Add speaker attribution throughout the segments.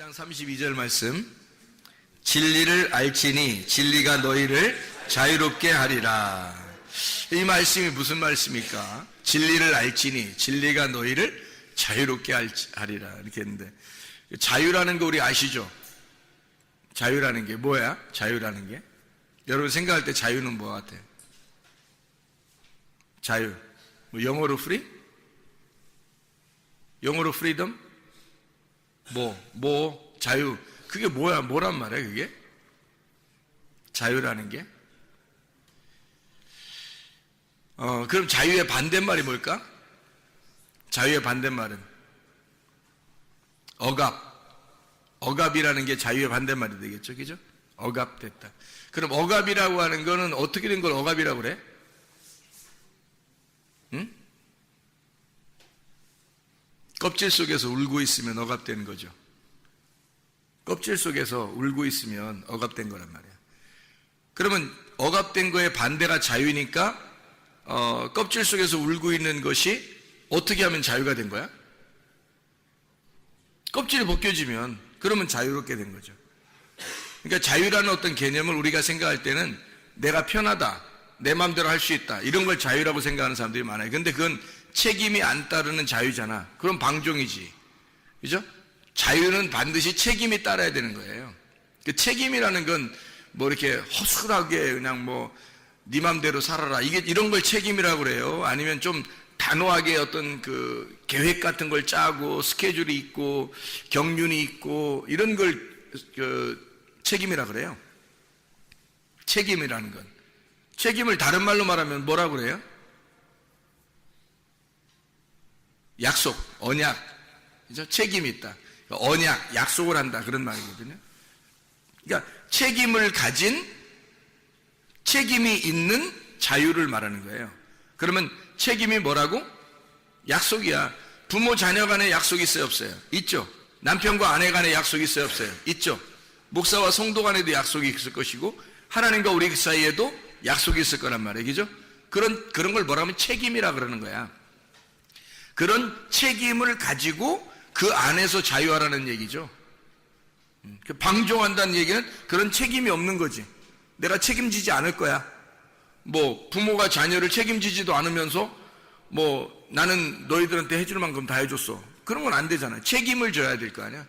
Speaker 1: 4장 32절 말씀, 진리를 알지니 진리가 너희를 자유롭게 하리라. 이 말씀이 무슨 말씀입니까? 진리를 알지니 진리가 너희를 자유롭게 하리라 이렇게 했는데, 자유라는 거 우리 아시죠? 자유라는 게 뭐야? 자유라는 게 여러분 생각할 때 자유는 뭐 같아요? 자유, 뭐 영어로 free? 영어로 freedom? 자유, 그게 뭐야? 뭐란 말이야 그게? 자유라는 게? 그럼 자유의 반대말이 뭘까? 자유의 반대말은 억압이라는 게 자유의 반대말이 되겠죠, 그죠? 억압됐다. 그럼 억압이라고 하는 거는 어떻게 된 걸 억압이라고 그래? 응? 껍질 속에서 울고 있으면 억압된 거죠. 껍질 속에서 울고 있으면 억압된 거란 말이야. 그러면 억압된 거의 반대가 자유니까 껍질 속에서 울고 있는 것이 어떻게 하면 자유가 된 거야? 껍질이 벗겨지면 그러면 자유롭게 된 거죠. 그러니까 자유라는 어떤 개념을 우리가 생각할 때는 내가 편하다, 내 마음대로 할 수 있다, 이런 걸 자유라고 생각하는 사람들이 많아요. 근데 그건 책임이 안 따르는 자유잖아. 그럼 방종이지, 그죠? 자유는 반드시 책임이 따라야 되는 거예요. 그 책임이라는 건 뭐 이렇게 허술하게 그냥 뭐 네 맘대로 살아라, 이런 걸 책임이라고 그래요? 아니면 좀 단호하게 어떤 그 계획 같은 걸 짜고 스케줄이 있고 경륜이 있고 이런 걸 책임이라 그래요. 책임이라는 건, 책임을 다른 말로 말하면 뭐라고 그래요? 약속, 언약, 그죠? 책임이 있다. 언약, 약속을 한다, 그런 말이거든요. 그러니까 책임을 가진, 책임이 있는 자유를 말하는 거예요. 그러면 책임이 뭐라고? 약속이야. 부모 자녀 간의 약속이 있어요, 없어요? 있죠. 남편과 아내 간의 약속이 있어요, 없어요? 있죠. 목사와 성도 간에도 약속이 있을 것이고 하나님과 우리 사이에도 약속이 있을 거란 말이에요, 그죠? 그런 걸 뭐라 하면 책임이라 그러는 거야. 그런 책임을 가지고 그 안에서 자유하라는 얘기죠. 방종한다는 얘기는 그런 책임이 없는 거지. 내가 책임지지 않을 거야. 뭐 부모가 자녀를 책임지지도 않으면서 뭐 나는 너희들한테 해줄 만큼 다 해줬어, 그런 건 안 되잖아요. 책임을 져야 될 거 아니야.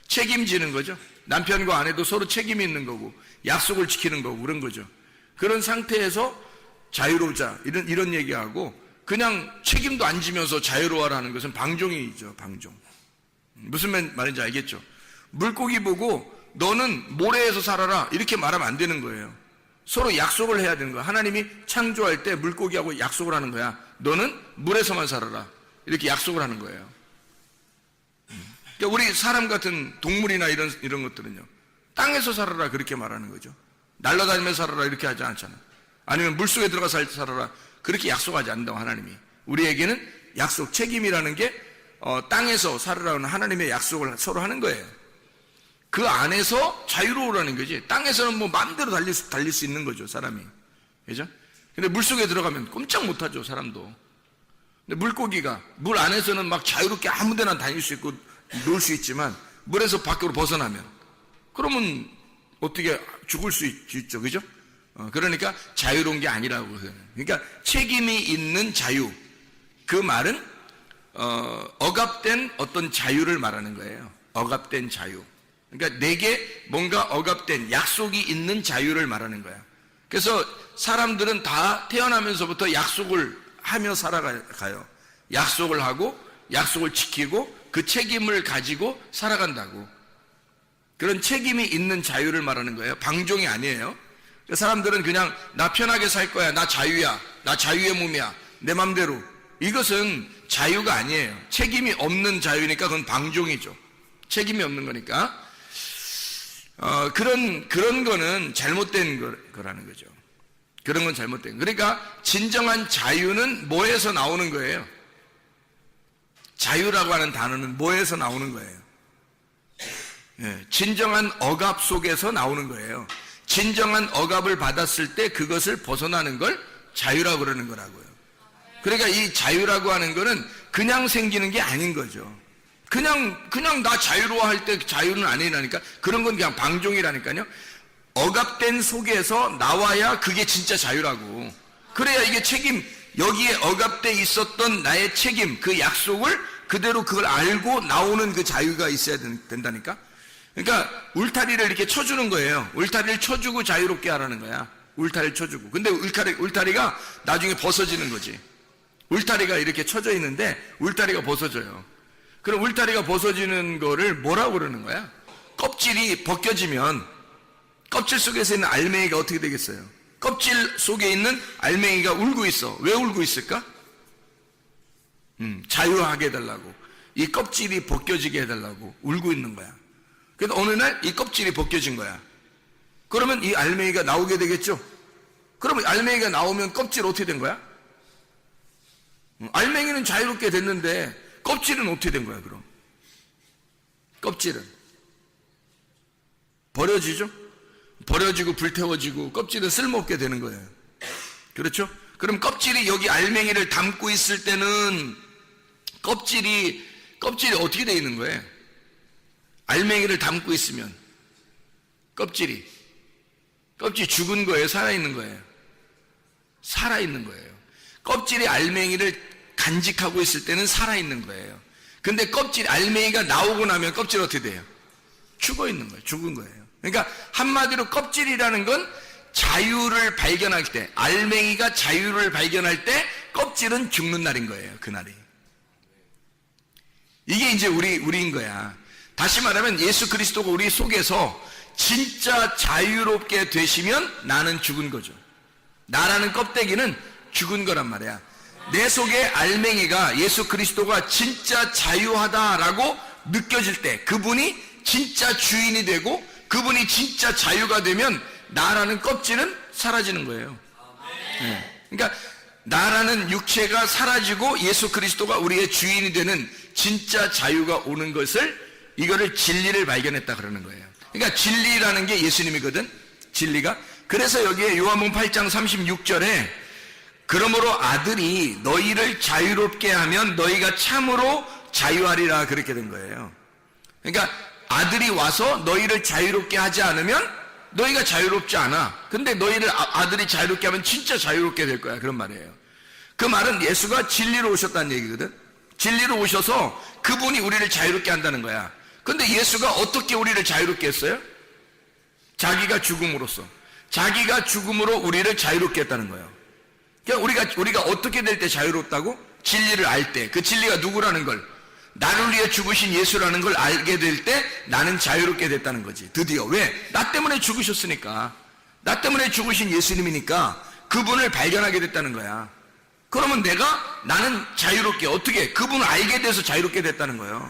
Speaker 1: 책임지는 거죠. 남편과 아내도 서로 책임이 있는 거고 약속을 지키는 거고 그런 거죠. 그런 상태에서 자유로우자, 이런 얘기하고, 그냥 책임도 안 지면서 자유로워라는 것은 방종이죠, 방종. 무슨 말인지 알겠죠? 물고기 보고 너는 모래에서 살아라 이렇게 말하면 안 되는 거예요. 서로 약속을 해야 되는 거야. 하나님이 창조할 때 물고기하고 약속을 하는 거야. 너는 물에서만 살아라 이렇게 약속을 하는 거예요. 그러니까 우리 사람 같은 동물이나 이런 것들은요, 땅에서 살아라 그렇게 말하는 거죠. 날아다니면서 살아라 이렇게 하지 않잖아. 아니면 물속에 들어가 살아라 그렇게 약속하지 않는다고. 하나님이 우리에게는 약속, 책임이라는 게 땅에서 살아라는 하나님의 약속을 서로 하는 거예요. 그 안에서 자유로우라는 거지. 땅에서는 뭐 마음대로 달릴 수 있는 거죠, 사람이, 그죠? 근데 물속에 들어가면 꼼짝 못하죠, 사람도. 근데 물고기가 물 안에서는 막 자유롭게 아무데나 다닐 수 있고 놀 수 있지만 물에서 밖으로 벗어나면 그러면 어떻게 죽을 수 있죠, 그죠? 그러니까 자유로운 게 아니라고. 그러니까 책임이 있는 자유, 그 말은 억압된 어떤 자유를 말하는 거예요. 억압된 자유. 그러니까 내게 뭔가 억압된 약속이 있는 자유를 말하는 거야. 그래서 사람들은 다 태어나면서부터 약속을 하며 살아가요. 약속을 하고 약속을 지키고 그 책임을 가지고 살아간다고. 그런 책임이 있는 자유를 말하는 거예요. 방종이 아니에요. 사람들은 그냥 나 편하게 살 거야, 나 자유야, 나 자유의 몸이야, 내 맘대로, 이것은 자유가 아니에요. 책임이 없는 자유니까 그건 방종이죠. 책임이 없는 거니까 그런 거는 잘못된 거라는 거죠. 그런 건 잘못된. 그러니까 진정한 자유는 뭐에서 나오는 거예요? 자유라고 하는 단어는 뭐에서 나오는 거예요? 진정한 억압 속에서 나오는 거예요. 진정한 억압을 받았을 때 그것을 벗어나는 걸 자유라고 그러는 거라고요. 그러니까 이 자유라고 하는 거는 그냥 생기는 게 아닌 거죠. 그냥 나 자유로워할 때 자유는 아니라니까. 그런 건 그냥 방종이라니까요. 억압된 속에서 나와야 그게 진짜 자유라고. 그래야 이게 여기에 억압돼 있었던 나의 책임, 그 약속을 그대로 그걸 알고 나오는 그 자유가 있어야 된다니까. 그러니까 울타리를 이렇게 쳐주는 거예요. 울타리를 쳐주고 자유롭게 하라는 거야. 울타리를 쳐주고. 근데 울타리가 나중에 벗어지는 거지. 울타리가 이렇게 쳐져 있는데 울타리가 벗어져요. 그럼 울타리가 벗어지는 거를 뭐라고 그러는 거야? 껍질이 벗겨지면 껍질 속에서 있는 알맹이가 어떻게 되겠어요? 껍질 속에 있는 알맹이가 울고 있어. 왜 울고 있을까? 자유하게 해달라고. 이 껍질이 벗겨지게 해달라고 울고 있는 거야. 그래서 어느 날 이 껍질이 벗겨진 거야. 그러면 이 알맹이가 나오게 되겠죠? 그러면 알맹이가 나오면 껍질 어떻게 된 거야? 알맹이는 자유롭게 됐는데 껍질은 어떻게 된 거야, 그럼? 껍질은 버려지죠? 버려지고 불태워지고 껍질은 쓸모없게 되는 거예요. 그렇죠? 그럼 껍질이 여기 알맹이를 담고 있을 때는 껍질이 어떻게 되어 있는 거예요? 알맹이를 담고 있으면 껍질이 죽은 거예요? 살아있는 거예요? 살아있는 거예요. 껍질이 알맹이를 간직하고 있을 때는 살아있는 거예요. 근데 알맹이가 나오고 나면 껍질 어떻게 돼요? 죽어 있는 거예요. 죽은 거예요. 그러니까 한마디로 껍질이라는 건 자유를 발견할 때, 알맹이가 자유를 발견할 때 껍질은 죽는 날인 거예요. 그날이. 이게 이제 우리인 거야. 다시 말하면 예수 그리스도가 우리 속에서 진짜 자유롭게 되시면 나는 죽은 거죠. 나라는 껍데기는 죽은 거란 말이야. 내 속에 알맹이가 예수 그리스도가 진짜 자유하다라고 느껴질 때, 그분이 진짜 주인이 되고 그분이 진짜 자유가 되면 나라는 껍질은 사라지는 거예요. 네. 그러니까 나라는 육체가 사라지고 예수 그리스도가 우리의 주인이 되는 진짜 자유가 오는 것을, 이거를 진리를 발견했다 그러는 거예요. 그러니까 진리라는 게 예수님이거든. 진리가. 그래서 여기에 요한복음 8장 36절에 그러므로 아들이 너희를 자유롭게 하면 너희가 참으로 자유하리라, 그렇게 된 거예요. 그러니까 아들이 와서 너희를 자유롭게 하지 않으면 너희가 자유롭지 않아. 근데 너희를 아들이 자유롭게 하면 진짜 자유롭게 될 거야, 그런 말이에요. 그 말은 예수가 진리로 오셨다는 얘기거든. 진리로 오셔서 그분이 우리를 자유롭게 한다는 거야. 근데 예수가 어떻게 우리를 자유롭게 했어요? 자기가 죽음으로써. 자기가 죽음으로 우리를 자유롭게 했다는 거예요. 그러니까 우리가 어떻게 될 때 자유롭다고? 진리를 알 때. 그 진리가 누구라는 걸, 나를 위해 죽으신 예수라는 걸 알게 될 때 나는 자유롭게 됐다는 거지. 드디어. 왜? 나 때문에 죽으셨으니까. 나 때문에 죽으신 예수님이니까 그분을 발견하게 됐다는 거야. 그러면 나는 자유롭게, 어떻게? 그분을 알게 돼서 자유롭게 됐다는 거예요.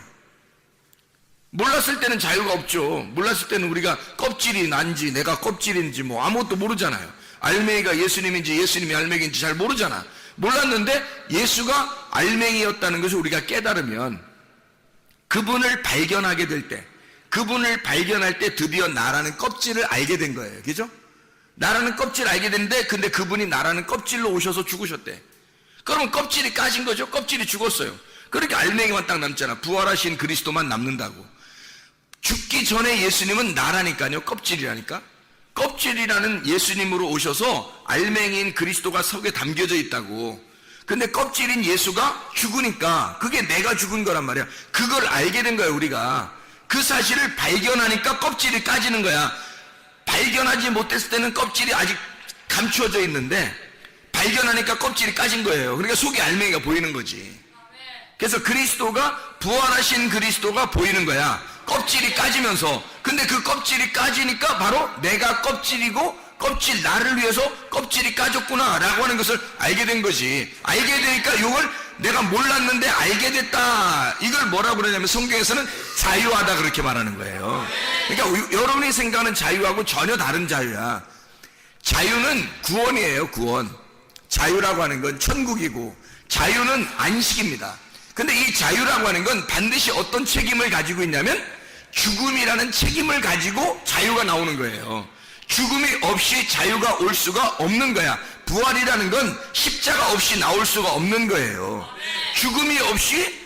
Speaker 1: 몰랐을 때는 자유가 없죠. 몰랐을 때는 우리가 껍질이 난지 내가 껍질인지 뭐 아무것도 모르잖아요. 알맹이가 예수님인지 예수님이 알맹이인지 잘 모르잖아. 몰랐는데 예수가 알맹이였다는 것을 우리가 깨달으면, 그분을 발견하게 될 때, 그분을 발견할 때 드디어 나라는 껍질을 알게 된 거예요. 그죠? 나라는 껍질을 알게 됐는데, 근데 그분이 나라는 껍질로 오셔서 죽으셨대. 그러면 껍질이 까진 거죠? 껍질이 죽었어요. 그러니까 알맹이만 딱 남잖아. 부활하신 그리스도만 남는다고. 죽기 전에 예수님은 나라니까요. 껍질이라니까. 껍질이라는 예수님으로 오셔서 알맹이인 그리스도가 속에 담겨져 있다고. 근데 껍질인 예수가 죽으니까 그게 내가 죽은 거란 말이야. 그걸 알게 된 거야, 우리가. 그 사실을 발견하니까 껍질이 까지는 거야. 발견하지 못했을 때는 껍질이 아직 감추어져 있는데 발견하니까 껍질이 까진 거예요. 그러니까 속에 알맹이가 보이는 거지. 그래서 부활하신 그리스도가 보이는 거야. 껍질이 까지면서. 근데 그 껍질이 까지니까 바로 내가 껍질이고, 껍질, 나를 위해서 껍질이 까졌구나 라고 하는 것을 알게 된 거지. 알게 되니까 이걸 내가 몰랐는데 알게 됐다. 이걸 뭐라고 그러냐면 성경에서는 자유하다, 그렇게 말하는 거예요. 그러니까 여러분이 생각하는 자유하고 전혀 다른 자유야. 자유는 구원이에요, 구원. 자유라고 하는 건 천국이고, 자유는 안식입니다. 근데 이 자유라고 하는 건 반드시 어떤 책임을 가지고 있냐면 죽음이라는 책임을 가지고 자유가 나오는 거예요. 죽음이 없이 자유가 올 수가 없는 거야. 부활이라는 건 십자가 없이 나올 수가 없는 거예요. 죽음이 없이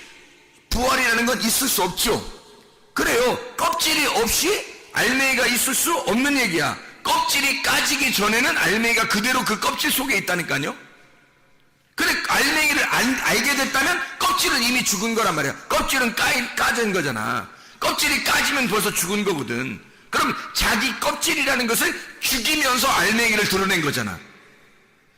Speaker 1: 부활이라는 건 있을 수 없죠. 그래요. 껍질이 없이 알맹이가 있을 수 없는 얘기야. 껍질이 까지기 전에는 알맹이가 그대로 그 껍질 속에 있다니까요. 그래, 알맹이를 알게 됐다면 껍질은 이미 죽은 거란 말이야. 껍질은 까진 거잖아. 껍질이 까지면 벌써 죽은 거거든. 그럼 자기 껍질이라는 것을 죽이면서 알맹이를 드러낸 거잖아.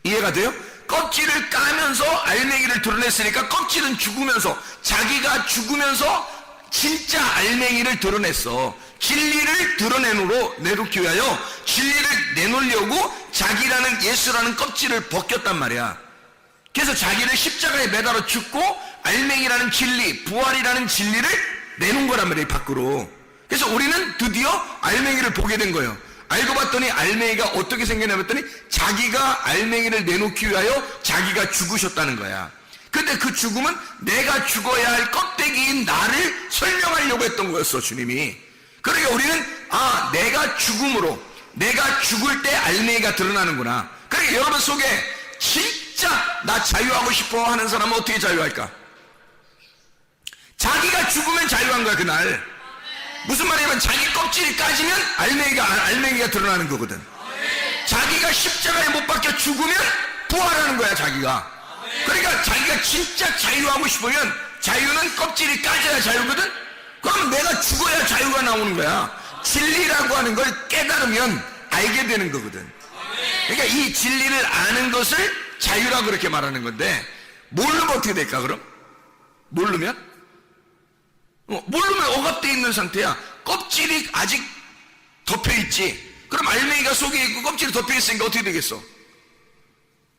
Speaker 1: 이해가 돼요? 껍질을 까면서 알맹이를 드러냈으니까 껍질은 죽으면서, 자기가 죽으면서 진짜 알맹이를 드러냈어. 진리를 내놓기 위하여 진리를 내놓으려고 자기라는 예수라는 껍질을 벗겼단 말이야. 그래서 자기를 십자가에 매달아 죽고 알맹이라는 진리, 부활이라는 진리를 내놓은 거란 말이에요, 밖으로. 그래서 우리는 드디어 알맹이를 보게 된 거예요. 알고 봤더니 알맹이가 어떻게 생겼냐면 했더니 자기가 알맹이를 내놓기 위하여 자기가 죽으셨다는 거야. 근데 그 죽음은 내가 죽어야 할 껍데기인 나를 설명하려고 했던 거였어, 주님이. 그러니까 우리는 내가 죽음으로, 내가 죽을 때 알맹이가 드러나는구나. 그러니까 여러분 속에 진짜 나 자유하고 싶어 하는 사람은 어떻게 자유할까? 자기가 죽으면 자유한 거야, 그날. 무슨 말이냐면 자기 껍질이 까지면 알맹이가 드러나는 거거든. 자기가 십자가에 못 박혀 죽으면 부활하는 거야, 자기가. 그러니까 자기가 진짜 자유하고 싶으면, 자유는 껍질이 까져야 자유거든. 그럼 내가 죽어야 자유가 나오는 거야. 진리라고 하는 걸 깨달으면 알게 되는 거거든. 그러니까 이 진리를 아는 것을 자유라고 그렇게 말하는 건데, 모르면 어떻게 될까 그럼? 모르면 억압되어 있는 상태야. 껍질이 아직 덮여있지. 그럼 알맹이가 속에 있고 껍질이 덮여있으니까 어떻게 되겠어?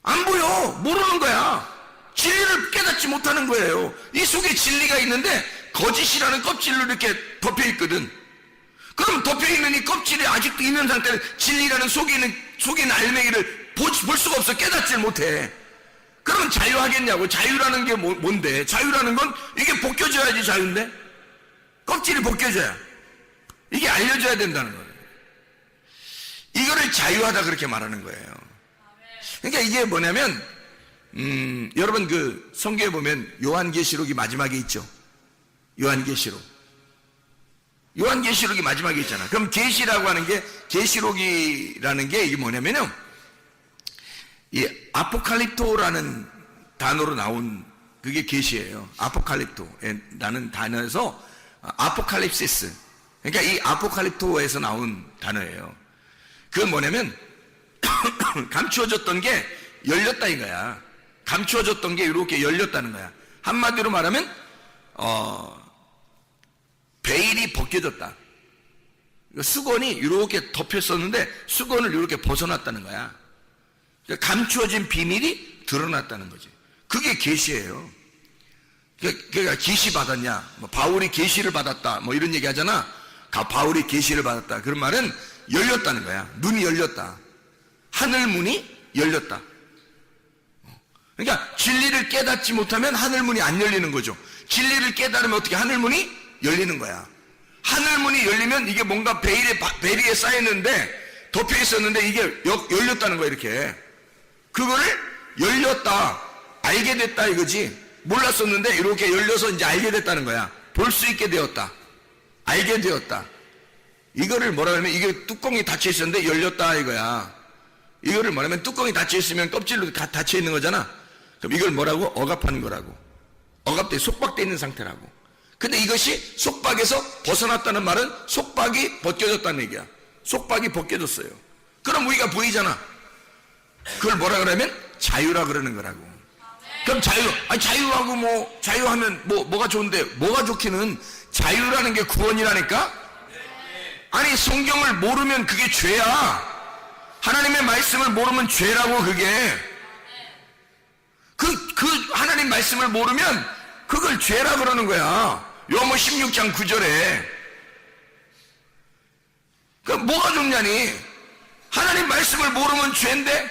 Speaker 1: 안 보여. 모르는 거야. 진리를 깨닫지 못하는 거예요. 이 속에 진리가 있는데 거짓이라는 껍질로 이렇게 덮여있거든. 그럼 덮여있는 이 껍질이 아직도 있는 상태는 진리라는 속에 있는 알맹이를 볼 수가 없어. 깨닫질 못해. 그러면 자유하겠냐고. 자유라는 게 뭔데? 자유라는 건 이게 벗겨져야지 자유인데? 껍질이 벗겨져야. 이게 알려져야 된다는 거예요. 이거를 자유하다 그렇게 말하는 거예요. 그러니까 이게 뭐냐면 여러분 그 성경에 보면 요한계시록이 마지막에 있죠. 요한계시록이 마지막에 있잖아. 그럼 계시라고 하는 게, 계시록이라는 게 이게 뭐냐면요, 이 아포칼립토라는 단어로 나온 그게 계시예요. 아포칼립토라는 단어에서 아포칼립시스, 그러니까 이 아포칼립토에서 나온 단어예요. 그건 뭐냐면 감추어졌던 게 열렸다 이거야. 감추어졌던 게 이렇게 열렸다는 거야. 한마디로 말하면 베일이 벗겨졌다. 수건이 이렇게 덮였었는데 수건을 이렇게 벗어났다는 거야. 그러니까 감추어진 비밀이 드러났다는 거지. 그게 계시예요. 그러니까 계시 받았냐, 바울이 계시를 받았다, 이런 얘기 하잖아. 바울이 계시를 받았다. 그런 말은 열렸다는 거야. 눈이 열렸다. 하늘 문이 열렸다. 그러니까 진리를 깨닫지 못하면 하늘 문이 안 열리는 거죠. 진리를 깨달으면 어떻게 하늘 문이 열리는 거야. 하늘 문이 열리면 이게 뭔가 베리에 쌓였는데, 덮여 있었는데 이게 열렸다는 거야, 이렇게. 그거를 열렸다, 알게 됐다 이거지. 몰랐었는데 이렇게 열려서 이제 알게 됐다는 거야. 볼 수 있게 되었다, 알게 되었다. 이거를 뭐라 하면, 이게 뚜껑이 닫혀 있었는데 열렸다 이거야. 이거를 뭐라면, 뚜껑이 닫혀 있으면 껍질로 닫혀 있는 거잖아. 그럼 이걸 뭐라고? 억압하는 거라고. 억압돼, 속박돼 있는 상태라고. 근데 이것이 속박에서 벗어났다는 말은 속박이 벗겨졌다는 얘기야. 속박이 벗겨졌어요. 그럼 우리가 보이잖아. 그걸 뭐라 그러면 자유라 그러는 거라고. 그럼 자유하고 자유하면 뭐가 좋은데, 뭐가 좋기는, 자유라는 게 구원이라니까? 아니, 성경을 모르면 그게 죄야. 하나님의 말씀을 모르면 죄라고, 그게. 그 하나님 말씀을 모르면 그걸 죄라 그러는 거야. 요한복음 16장 9절에. 그럼 뭐가 좋냐니? 하나님 말씀을 모르면 죄인데?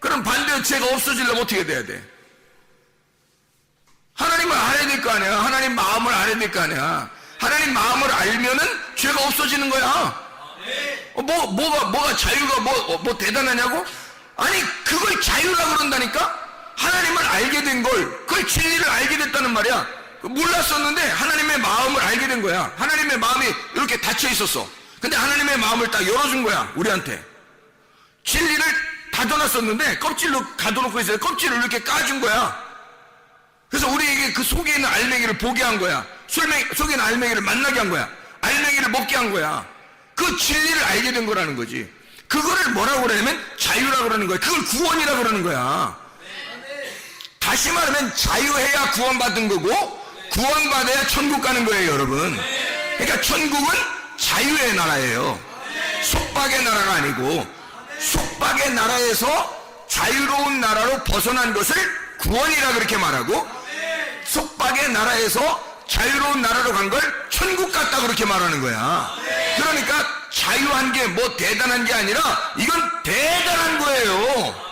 Speaker 1: 그럼 반대로 죄가 없어지려면 어떻게 돼야 돼? 하나님을 알아야 될 거 아니야. 하나님 마음을 알아야 될 거 아니야. 하나님 마음을 알면은 죄가 없어지는 거야. 뭐가 자유가 뭐 대단하냐고? 아니, 그걸 자유라고 그런다니까? 하나님을 알게 된 걸, 그걸 진리를 알게 됐다는 말이야. 몰랐었는데 하나님의 마음을 알게 된 거야. 하나님의 마음이 이렇게 닫혀 있었어. 근데 하나님의 마음을 딱 열어준 거야, 우리한테. 진리를 닫아놨었는데 껍질로 가둬놓고 있어요. 껍질을 이렇게 까준 거야. 그래서 우리에게 그 속에 있는 알맹이를 보게 한 거야. 속에 있는 알맹이를 만나게 한 거야. 알맹이를 먹게 한 거야. 그 진리를 알게 된 거라는 거지. 그거를 뭐라고 그러냐면 자유라고 그러는 거야. 그걸 구원이라고 그러는 거야. 다시 말하면 자유해야 구원받은 거고 구원받아야 천국 가는 거예요, 여러분. 그러니까 천국은 자유의 나라예요. 속박의 나라가 아니고, 속박의 나라에서 자유로운 나라로 벗어난 것을 구원이라 그렇게 말하고, 속박의 나라에서 자유로운 나라로 간 걸 천국 같다 그렇게 말하는 거야. 그러니까 자유한 게 뭐 대단한 게 아니라 이건 대단한 거예요.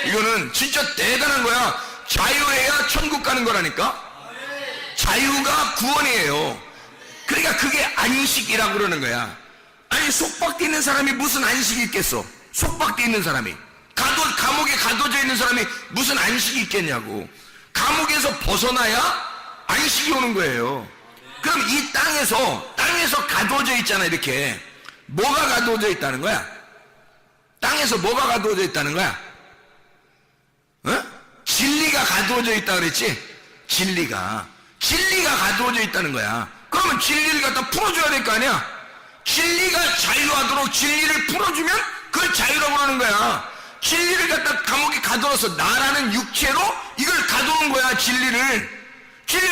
Speaker 1: 이거는 진짜 대단한 거야. 자유해야 천국 가는 거라니까. 자유가 구원이에요. 그러니까 그게 안식이라고 그러는 거야. 아니, 속박돼 있는 사람이 무슨 안식이 있겠어? 속박돼 있는 사람이, 감옥에 가둬져 있는 사람이 무슨 안식이 있겠냐고. 감옥에서 벗어나야 안식이 오는 거예요. 그럼 이 땅에서 가둬져 있잖아. 이렇게 뭐가 가둬져 있다는 거야? 땅에서 뭐가 가둬져 있다는 거야? 어? 진리가 가두어져 있다 그랬지? 진리가 가두어져 있다는 거야. 그러면 진리를 갖다 풀어줘야 될 거 아니야? 진리가 자유하도록 진리를 풀어주면 그걸 자유라고 하는 거야. 진리를 갖다 감옥에 가둬서 나라는 육체로 이걸 가두는 거야. 진리를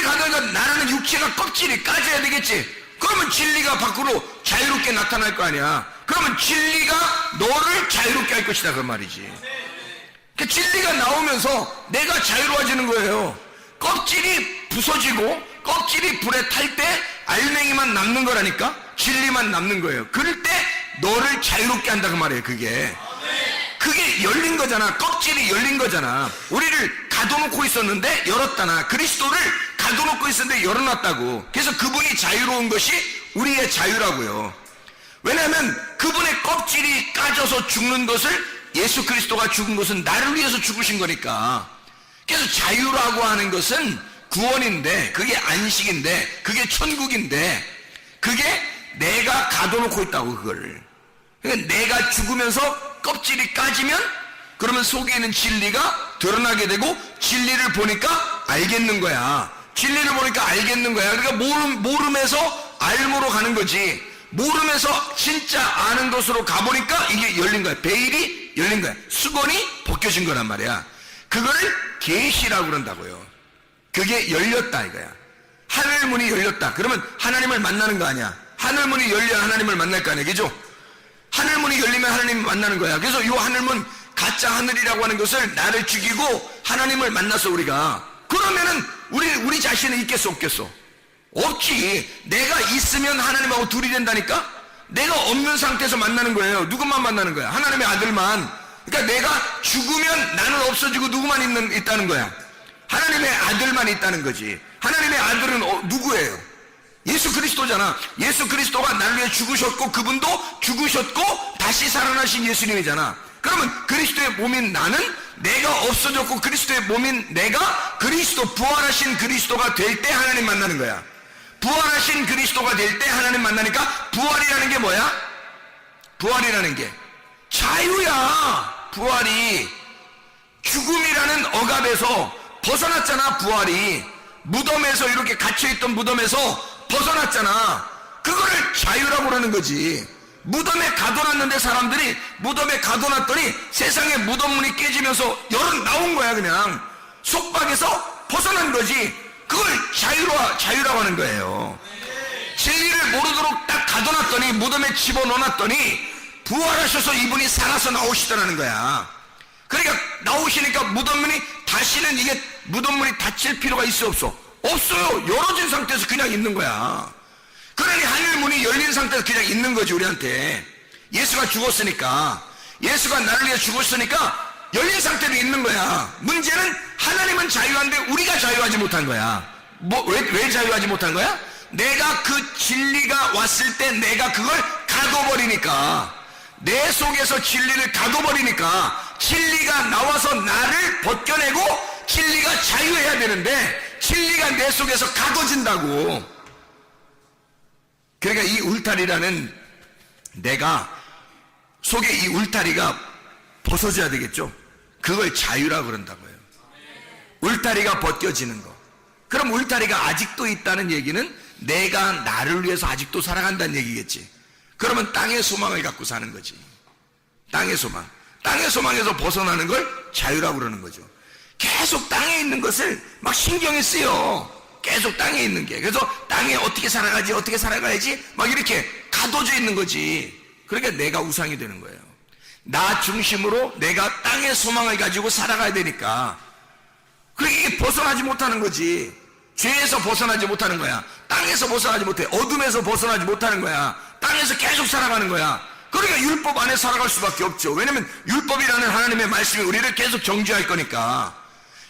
Speaker 1: 가두니까 나라는 육체가 껍질이 까져야 되겠지. 그러면 진리가 밖으로 자유롭게 나타날 거 아니야. 그러면 진리가 너를 자유롭게 할 것이다 그 말이지. 그 진리가 나오면서 내가 자유로워지는 거예요. 껍질이 부서지고 껍질이 불에 탈 때 알맹이만 남는 거라니까. 진리만 남는 거예요. 그럴 때 너를 자유롭게 한다 그 말이에요. 그게 열린 거잖아. 껍질이 열린 거잖아. 우리를 가둬놓고 있었는데 열었다나. 그리스도를 가둬놓고 있었는데 열어놨다고. 그래서 그분이 자유로운 것이 우리의 자유라고요. 왜냐하면 그분의 껍질이 까져서 죽는 것을, 예수 그리스도가 죽은 것은 나를 위해서 죽으신 거니까. 그래서 자유라고 하는 것은 구원인데, 그게 안식인데, 그게 천국인데, 그게 내가 가둬놓고 있다고. 그거를 그러니까 내가 죽으면서 껍질이 까지면 그러면 속에 있는 진리가 드러나게 되고, 진리를 보니까 알겠는 거야. 진리를 보니까 알겠는 거야. 그러니까 모름에서 알므로 가는 거지. 모름에서 진짜 아는 것으로 가보니까 이게 열린 거야. 베일이 열린 거야. 수건이 벗겨진 거란 말이야. 그거를 계시라고 그런다고요. 그게 열렸다 이거야. 하늘 문이 열렸다. 그러면 하나님을 만나는 거 아니야. 하늘 문이 열려야 하나님을 만날 거 아니야. 그죠? 하늘 문이 열리면 하나님을 만나는 거야. 그래서 이 하늘문, 가짜 하늘이라고 하는 것을 나를 죽이고 하나님을 만나서 우리가, 그러면은 우리 자신은 있겠어 없겠어? 없지. 내가 있으면 하나님하고 둘이 된다니까. 내가 없는 상태에서 만나는 거예요. 누구만 만나는 거야? 하나님의 아들만. 그러니까 내가 죽으면 나는 없어지고 누구만 있다는 거야? 하나님의 아들만 있다는 거지. 하나님의 아들은 누구예요? 예수 그리스도잖아. 예수 그리스도가 나를 위해 죽으셨고 그분도 죽으셨고 다시 살아나신 예수님이잖아. 그러면 그리스도의 몸인 나는, 내가 없어졌고 그리스도의 몸인 내가 그리스도, 부활하신 그리스도가 될 때 하나님 만나는 거야. 부활하신 그리스도가 될 때 하나님 만나니까, 부활이라는 게 뭐야? 부활이라는 게 자유야. 부활이 죽음이라는 억압에서 벗어났잖아. 부활이 무덤에서, 이렇게 갇혀있던 무덤에서 벗어났잖아. 그거를 자유라고 그러는 거지. 무덤에 가둬놨는데 사람들이 무덤에 가둬놨더니 세상에 무덤문이 깨지면서 나온 거야. 그냥 속박에서 벗어난 거지. 그걸 자유라고 하는 거예요. 진리를 모르도록 딱 가둬놨더니, 무덤에 집어넣어놨더니 부활하셔서 이분이 살아서 나오시더라는 거야. 그러니까 나오시니까 무덤문이 다시는, 이게 무덤문이 닫힐 필요가 있어 없어? 없어요. 열어진 상태에서 그냥 있는 거야. 그러니 하늘문이 열린 상태에서 그냥 있는 거지. 우리한테 예수가 죽었으니까, 예수가 나를 위해 죽었으니까 열린 상태로 있는 거야. 문제는 하나님은 자유한데 우리가 자유하지 못한 거야. 왜 자유하지 못한 거야? 내가 그 진리가 왔을 때 내가 그걸 가둬버리니까, 내 속에서 진리를 가둬버리니까 진리가 나와서 나를 벗겨내고 진리가 자유해야 되는데, 진리가 내 속에서 가둬진다고. 그러니까 이 울타리라는 내가 속에 이 울타리가 벗어져야 되겠죠. 그걸 자유라고 그런다고요. 울타리가 벗겨지는 거. 그럼 울타리가 아직도 있다는 얘기는 내가 나를 위해서 아직도 살아간다는 얘기겠지. 그러면 땅의 소망을 갖고 사는 거지. 땅의 소망. 땅의 소망에서 벗어나는 걸 자유라고 그러는 거죠. 계속 땅에 있는 것을 막 신경이 쓰여. 계속 땅에 있는 게. 그래서 땅에 어떻게 살아가야지 막 이렇게 가둬져 있는 거지. 그러니까 내가 우상이 되는 거예요. 나 중심으로 내가 땅의 소망을 가지고 살아가야 되니까. 그러니까 이게 벗어나지 못하는 거지. 죄에서 벗어나지 못하는 거야. 땅에서 벗어나지 못해. 어둠에서 벗어나지 못하는 거야. 땅에서 계속 살아가는 거야. 그러니까 율법 안에 살아갈 수밖에 없죠. 왜냐면 율법이라는 하나님의 말씀이 우리를 계속 정죄할 거니까.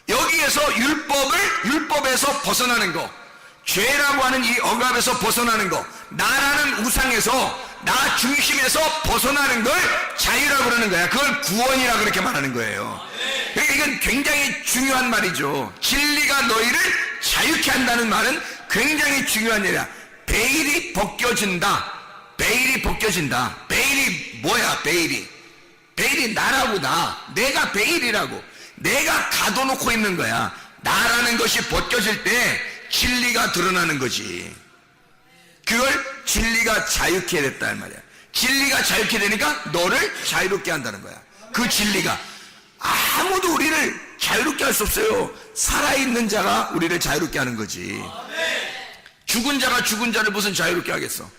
Speaker 1: 여기에서 율법에서 벗어나는 거, 죄라고 하는 이 억압에서 벗어나는 거, 나라는 우상에서 나 중심에서 벗어나는 걸 자유라고 그러는 거야. 그걸 구원이라고 그렇게 말하는 거예요. 그러니까 이건 굉장히 중요한 말이죠. 진리가 너희를 자유케 한다는 말은 굉장히 중요한 일이야. 베일이 벗겨진다. 베일이 벗겨진다. 베일이 뭐야? 베일이 나라고. 내가 베일이라고. 내가 가둬놓고 있는 거야. 나라는 것이 벗겨질 때 진리가 드러나는 거지. 그걸 진리가 자유케 됐다는 말이야. 진리가 자유케 되니까 너를 자유롭게 한다는 거야. 그 진리가. 아무도 우리를 자유롭게 할 수 없어요. 살아있는 자가 우리를 자유롭게 하는 거지. 죽은 자가 죽은 자를 무슨 자유롭게 하겠어?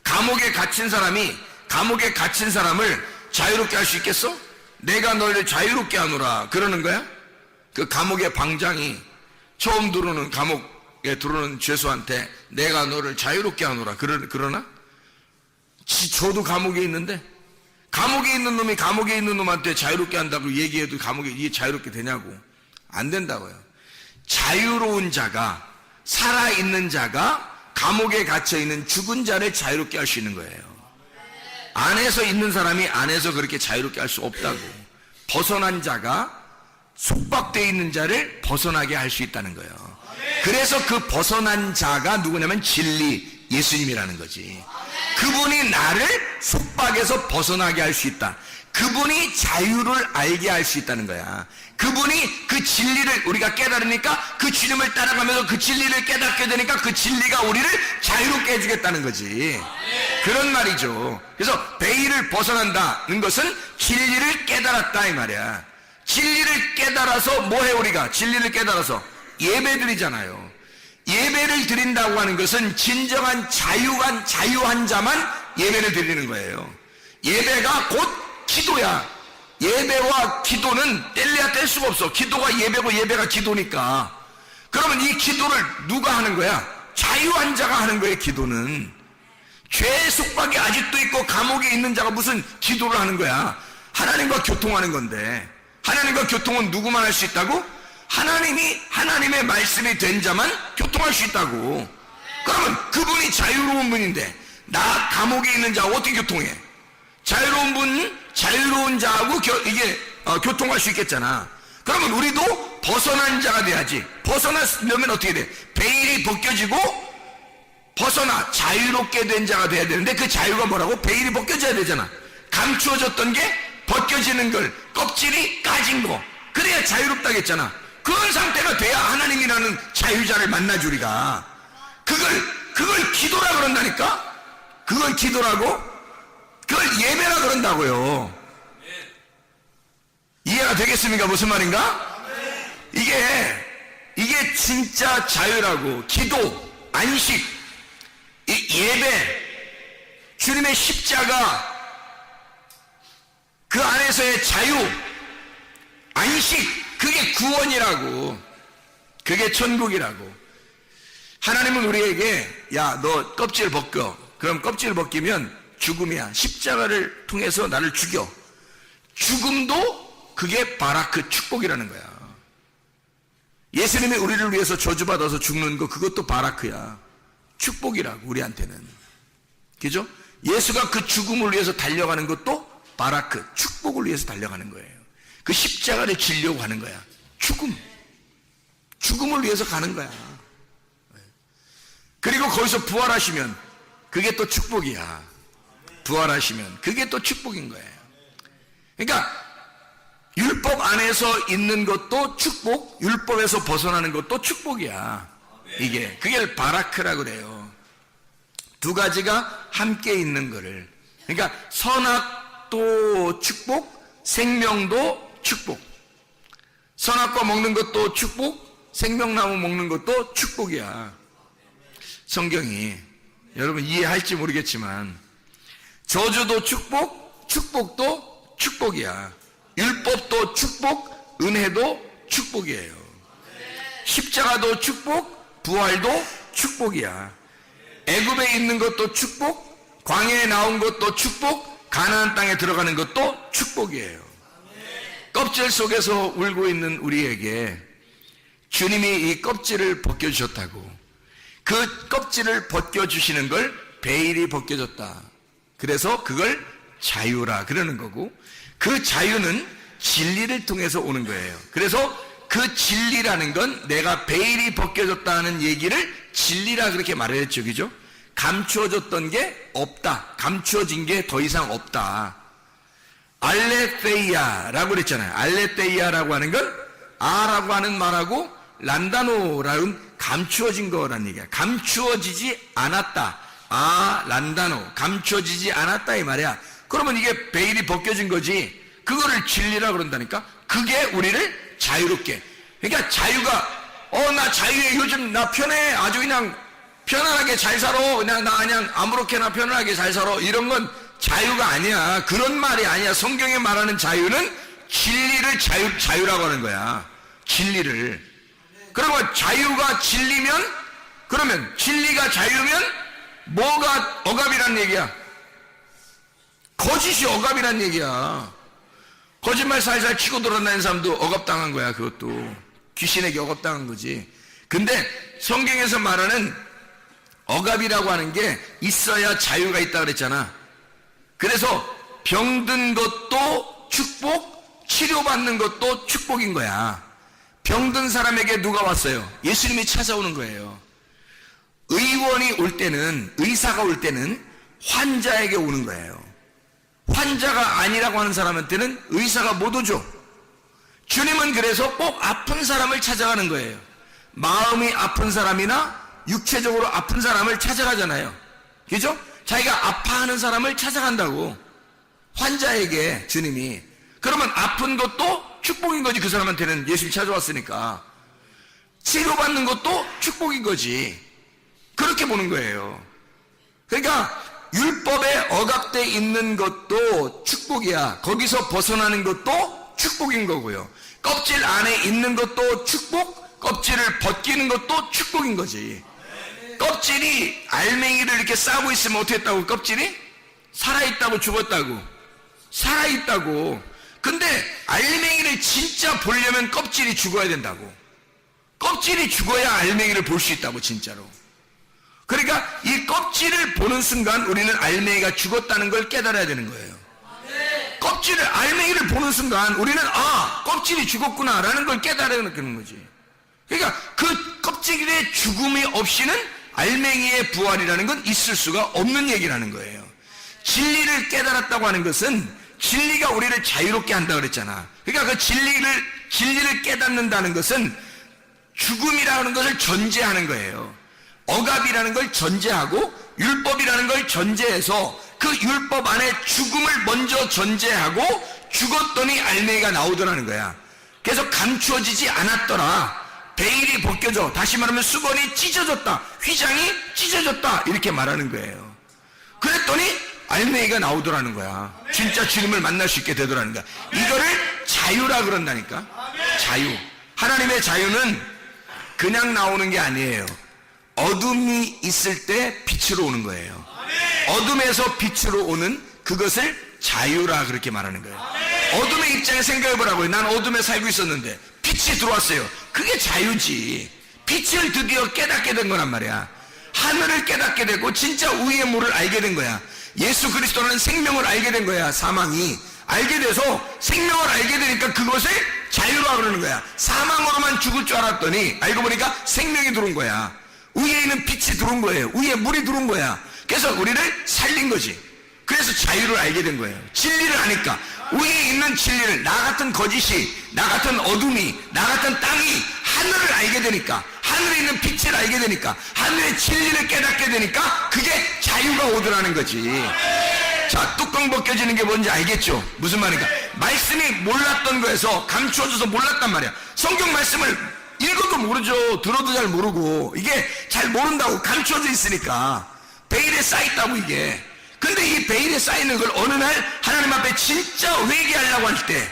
Speaker 1: 감옥에 갇힌 사람을 자유롭게 할 수 있겠어? 내가 너를 자유롭게 하노라 그러는 거야? 그 감옥의 방장이 처음 들어오는 감옥에 들어오는 죄수한테 내가 너를 자유롭게 하노라 그러나? 저도 감옥에 있는데 감옥에 있는 놈이 감옥에 있는 놈한테 자유롭게 한다고 얘기해도 감옥에 이게 자유롭게 되냐고. 안 된다고요. 자유로운 자가, 살아있는 자가 감옥에 갇혀있는 죽은 자를 자유롭게 할 수 있는 거예요. 안에서 있는 사람이 안에서 그렇게 자유롭게 할 수 없다고. 벗어난 자가 속박되어 있는 자를 벗어나게 할 수 있다는 거예요. 그래서 그 벗어난 자가 누구냐면 진리, 예수님이라는 거지. 그분이 나를 속박에서 벗어나게 할 수 있다. 그분이 자유를 알게 할 수 있다는 거야. 그분이 그 진리를 우리가 깨달으니까 그 주님을 따라가면서 그 진리를 깨닫게 되니까 그 진리가 우리를 자유롭게 해주겠다는 거지. 그런 말이죠. 그래서 베일을 벗어난다는 것은 진리를 깨달았다 이 말이야. 진리를 깨달아서 뭐해 우리가? 진리를 깨달아서 예배 드리잖아요. 예배를 드린다고 하는 것은 진정한 자유한 자만 예배를 드리는 거예요. 예배가 곧 기도야. 예배와 기도는 뗄래야 뗄 수가 없어. 기도가 예배고 예배가 기도니까. 그러면 이 기도를 누가 하는 거야? 자유한 자가 하는 거예요. 기도는 죄의 속박이 아직도 있고 감옥에 있는 자가 무슨 기도를 하는 거야? 하나님과 교통하는 건데. 하나님과 교통은 누구만 할 수 있다고? 하나님의 말씀이 된 자만 교통할 수 있다고. 그러면 그분이 자유로운 분인데 나 감옥에 있는 자하고 어떻게 교통해? 자유로운 자하고 교통할 수 있겠잖아. 그러면 우리도 벗어난 자가 돼야지. 벗어나려면 어떻게 돼? 베일이 벗겨지고 벗어나 자유롭게 된 자가 돼야 되는데 그 자유가 뭐라고? 베일이 벗겨져야 되잖아. 감추어졌던 게 벗겨지는 걸, 껍질이 까진 거. 그래야 자유롭다겠잖아. 그런 상태가 돼야 하나님이라는 자유자를 만나지 우리가. 그걸 기도라 그런다니까? 그걸 기도라고? 그걸 예배라 그런다고요. 이해가 되겠습니까? 무슨 말인가? 이게 진짜 자유라고. 기도, 안식, 이 예배, 주님의 십자가, 그 안에서의 자유, 안식, 그게 구원이라고. 그게 천국이라고. 하나님은 우리에게 야, 너 껍질 벗겨. 그럼 껍질 벗기면 죽음이야. 십자가를 통해서 나를 죽여. 죽음도 그게 바라크, 축복이라는 거야. 예수님이 우리를 위해서 저주받아서 죽는 거, 그것도 바라크야. 축복이라고, 우리한테는. 그죠? 예수가 그 죽음을 위해서 달려가는 것도 바라크, 축복을 위해서 달려가는 거예요. 그 십자가를 지려고 하는 거야. 죽음을 위해서 가는 거야. 그리고 거기서 부활하시면 그게 또 축복이야. 부활하시면 그게 또 축복인 거예요. 그러니까 율법 안에서 있는 것도 축복, 율법에서 벗어나는 것도 축복이야. 이게 그게 바라크라고 그래요. 두 가지가 함께 있는 거를. 그러니까 선악도 축복, 생명도 축복. 선악과 먹는 것도 축복, 생명나무 먹는 것도 축복이야. 성경이 여러분 이해할지 모르겠지만 저주도 축복, 축복도 축복이야. 율법도 축복, 은혜도 축복이에요. 십자가도 축복, 부활도 축복이야. 애굽에 있는 것도 축복, 광야에 나온 것도 축복, 가나안 땅에 들어가는 것도 축복이에요. 껍질 속에서 울고 있는 우리에게 주님이 이 껍질을 벗겨주셨다고. 그 껍질을 벗겨주시는 걸 베일이 벗겨졌다. 그래서 그걸 자유라 그러는 거고, 그 자유는 진리를 통해서 오는 거예요. 그래서 그 진리라는 건 내가 베일이 벗겨졌다는 얘기를 진리라 그렇게 말했죠. 그죠? 감추어졌던 게 없다. 감추어진 게 더 이상 없다. 알레테이아라고 그랬잖아요. 알레테이아라고 하는 건 아라고 하는 말하고 란다노라는 감추어진 거란 얘기야. 감추어지지 않았다. 아, 란다노. 감추어지지 않았다 이 말이야. 그러면 이게 베일이 벗겨진 거지. 그거를 진리라 그런다니까. 그게 우리를 자유롭게. 그러니까 자유가 나 자유해. 요즘 나 편해. 아주 그냥 편안하게 잘 살아. 그냥 아무렇게나 편안하게 잘 살아. 이런 건 자유가 아니야. 그런 말이 아니야. 성경에 말하는 자유는 진리를 자유라고 하는 거야. 진리를. 그러면 자유가 진리면, 그러면 진리가 자유면 뭐가 억압이란 얘기야? 거짓이 억압이란 얘기야. 거짓말 살살 치고 돌아다니는 사람도 억압당한 거야. 그것도 귀신에게 억압당한 거지. 근데 성경에서 말하는 억압이라고 하는 게 있어야 자유가 있다 그랬잖아. 그래서 병든 것도 축복, 치료받는 것도 축복인 거야. 병든 사람에게 누가 왔어요? 예수님이 찾아오는 거예요. 의원이 올 때는, 의사가 올 때는 환자에게 오는 거예요. 환자가 아니라고 하는 사람한테는 의사가 못 오죠. 주님은 그래서 꼭 아픈 사람을 찾아가는 거예요. 마음이 아픈 사람이나 육체적으로 아픈 사람을 찾아가잖아요. 그죠? 자기가 아파하는 사람을 찾아간다고. 환자에게 주님이. 그러면 아픈 것도 축복인 거지. 그 사람한테는 예수님이 찾아왔으니까. 치료받는 것도 축복인 거지. 그렇게 보는 거예요. 그러니까 율법에 억압되어 있는 것도 축복이야. 거기서 벗어나는 것도 축복인 거고요. 껍질 안에 있는 것도 축복, 껍질을 벗기는 것도 축복인 거지. 껍질이 알맹이를 이렇게 싸고 있으면 어떻게 했다고? 껍질이? 살아있다고 죽었다고? 살아있다고. 근데 알맹이를 진짜 보려면 껍질이 죽어야 된다고. 껍질이 죽어야 알맹이를 볼 수 있다고, 진짜로. 그러니까 이 껍질을 보는 순간 우리는 알맹이가 죽었다는 걸 깨달아야 되는 거예요. 껍질을, 알맹이를 보는 순간 우리는 껍질이 죽었구나 라는 걸 깨달아야 되는 거지. 그러니까 그 껍질의 죽음이 없이는 알맹이의 부활이라는 건 있을 수가 없는 얘기라는 거예요. 진리를 깨달았다고 하는 것은 진리가 우리를 자유롭게 한다 그랬잖아. 그러니까 그 진리를 깨닫는다는 것은 죽음이라는 것을 전제하는 거예요. 억압이라는 걸 전제하고 율법이라는 걸 전제해서 그 율법 안에 죽음을 먼저 전제하고 죽었더니 알맹이가 나오더라는 거야. 그래서 감추어지지 않았더라. 베일이 벗겨져. 다시 말하면 수건이 찢어졌다. 휘장이 찢어졌다. 이렇게 말하는 거예요. 그랬더니 알맹이가 나오더라는 거야. 진짜 주님을 만날 수 있게 되더라는 거야. 이거를 자유라 그런다니까. 자유. 하나님의 자유는 그냥 나오는 게 아니에요. 어둠이 있을 때 빛으로 오는 거예요. 어둠에서 빛으로 오는 그것을 자유라 그렇게 말하는 거예요. 어둠의 입장에 생각해보라고요. 난 어둠에 살고 있었는데 빛이 들어왔어요. 그게 자유지. 빛을 드디어 깨닫게 된 거란 말이야. 하늘을 깨닫게 되고 진짜 우위의 물을 알게 된 거야. 예수 그리스도라는 생명을 알게 된 거야. 사망이 알게 돼서 생명을 알게 되니까 그것을 자유라 그러는 거야. 사망으로만 죽을 줄 알았더니 알고 보니까 생명이 들어온 거야. 위에 있는 빛이 들어온 거예요. 위에 물이 들어온 거야. 그래서 우리를 살린 거지. 그래서 자유를 알게 된 거예요. 진리를 아니까. 위에 있는 진리를, 나 같은 거짓이, 나 같은 어둠이, 나 같은 땅이 하늘을 알게 되니까, 하늘에 있는 빛을 알게 되니까, 하늘의 진리를 깨닫게 되니까 그게 자유가 오더라는 거지. 자, 뚜껑 벗겨지는 게 뭔지 알겠죠? 무슨 말인가? 말씀이 몰랐던 거에서 감추어져서 몰랐단 말이야. 성경 말씀을 읽어도 모르죠. 들어도 잘 모르고. 이게 잘 모른다고 감추어져 있으니까. 베일에 쌓였다고 이게. 근데 이 베일에 쌓이는 걸 어느 날 하나님 앞에 진짜 회개하려고 할 때,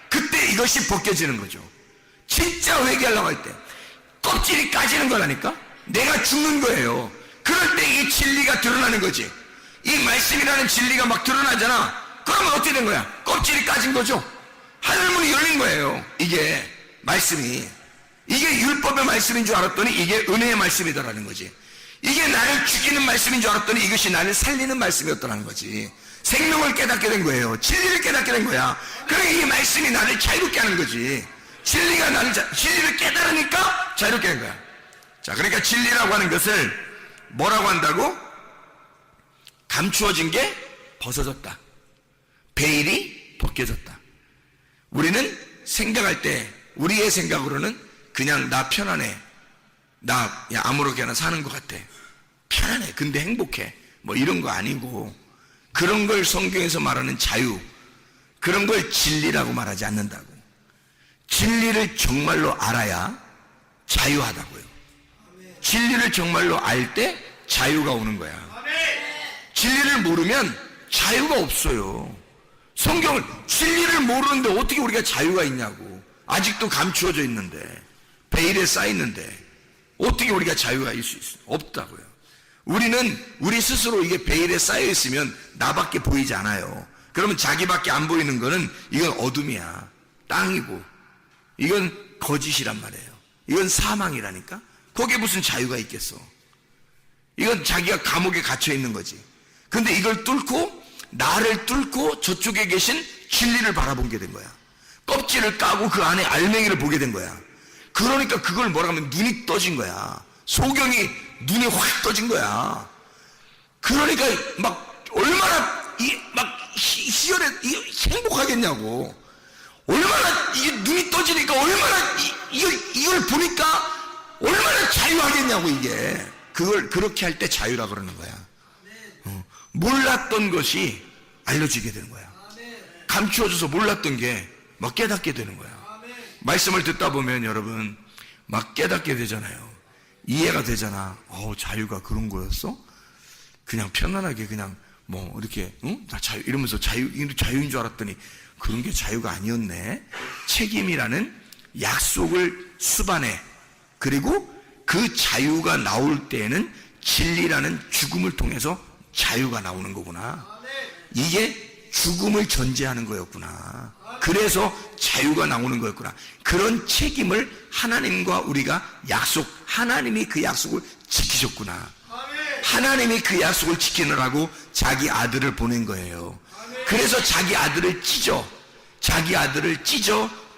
Speaker 1: 그때 이것이 벗겨지는 거죠. 진짜 회개하려고 할 때 껍질이 까지는 거라니까. 내가 죽는 거예요. 그럴 때 이 진리가 드러나는 거지. 이 말씀이라는 진리가 막 드러나잖아. 그러면 어떻게 된 거야? 껍질이 까진 거죠. 하늘문이 열린 거예요. 이게 말씀이, 이게 율법의 말씀인 줄 알았더니 이게 은혜의 말씀이더라는 거지. 이게 나를 죽이는 말씀인 줄 알았더니 이것이 나를 살리는 말씀이었더라는 거지. 생명을 깨닫게 된 거예요. 진리를 깨닫게 된 거야. 그러니까 이 말씀이 나를 자유롭게 하는 거지. 진리가 나를 진리를 깨달으니까 자유롭게 된 거야. 자, 그러니까 진리라고 하는 것을 뭐라고 한다고? 감추어진 게 벗어졌다. 베일이 벗겨졌다. 우리는 생각할 때 우리의 생각으로는 그냥 나 편안해, 나 아무렇게나 사는 것 같아, 편안해, 근데 행복해, 뭐 이런 거 아니고, 그런 걸 성경에서 말하는 자유, 그런 걸 진리라고 말하지 않는다고. 진리를 정말로 알아야 자유하다고요. 진리를 정말로 알 때 자유가 오는 거야. 진리를 모르면 자유가 없어요. 성경을, 진리를 모르는데 어떻게 우리가 자유가 있냐고. 아직도 감추어져 있는데, 베일에 쌓여있는데 어떻게 우리가 자유가 있을 수 있어요? 없다고요. 우리는 우리 스스로 이게 베일에 쌓여있으면 나밖에 보이지 않아요. 그러면 자기밖에 안 보이는 거는 이건 어둠이야, 땅이고, 이건 거짓이란 말이에요. 이건 사망이라니까. 거기에 무슨 자유가 있겠어. 이건 자기가 감옥에 갇혀 있는 거지. 근데 이걸 뚫고, 나를 뚫고 저쪽에 계신 진리를 바라본 게 된 거야. 껍질을 까고 그 안에 알맹이를 보게 된 거야. 그러니까 그걸 뭐라 하면 눈이 떠진 거야. 소경이 눈이 확 떠진 거야. 그러니까 막 얼마나 희열해, 행복하겠냐고. 얼마나 이게 눈이 떠지니까 얼마나 이걸 보니까 얼마나 자유하겠냐고. 이게 그걸 그렇게 할 때 자유라 그러는 거야. 몰랐던 것이 알려지게 되는 거야. 감추어져서 몰랐던 게 막 깨닫게 되는 거야. 말씀을 듣다 보면 여러분 막 깨닫게 되잖아요. 이해가 되잖아. 자유가 그런 거였어? 그냥 편안하게 그냥 뭐 이렇게 나 자유 이러면서 자유인 줄 알았더니 그런 게 자유가 아니었네. 책임이라는 약속을 수반해. 그리고 그 자유가 나올 때에는 진리라는 죽음을 통해서 자유가 나오는 거구나. 이게 죽음을 전제하는 거였구나. 그래서 자유가 나오는 거였구나. 그런 책임을 하나님과 우리가 하나님이 그 약속을 지키셨구나. 하나님이 그 약속을 지키느라고 자기 아들을 보낸 거예요. 그래서 자기 아들을 찢어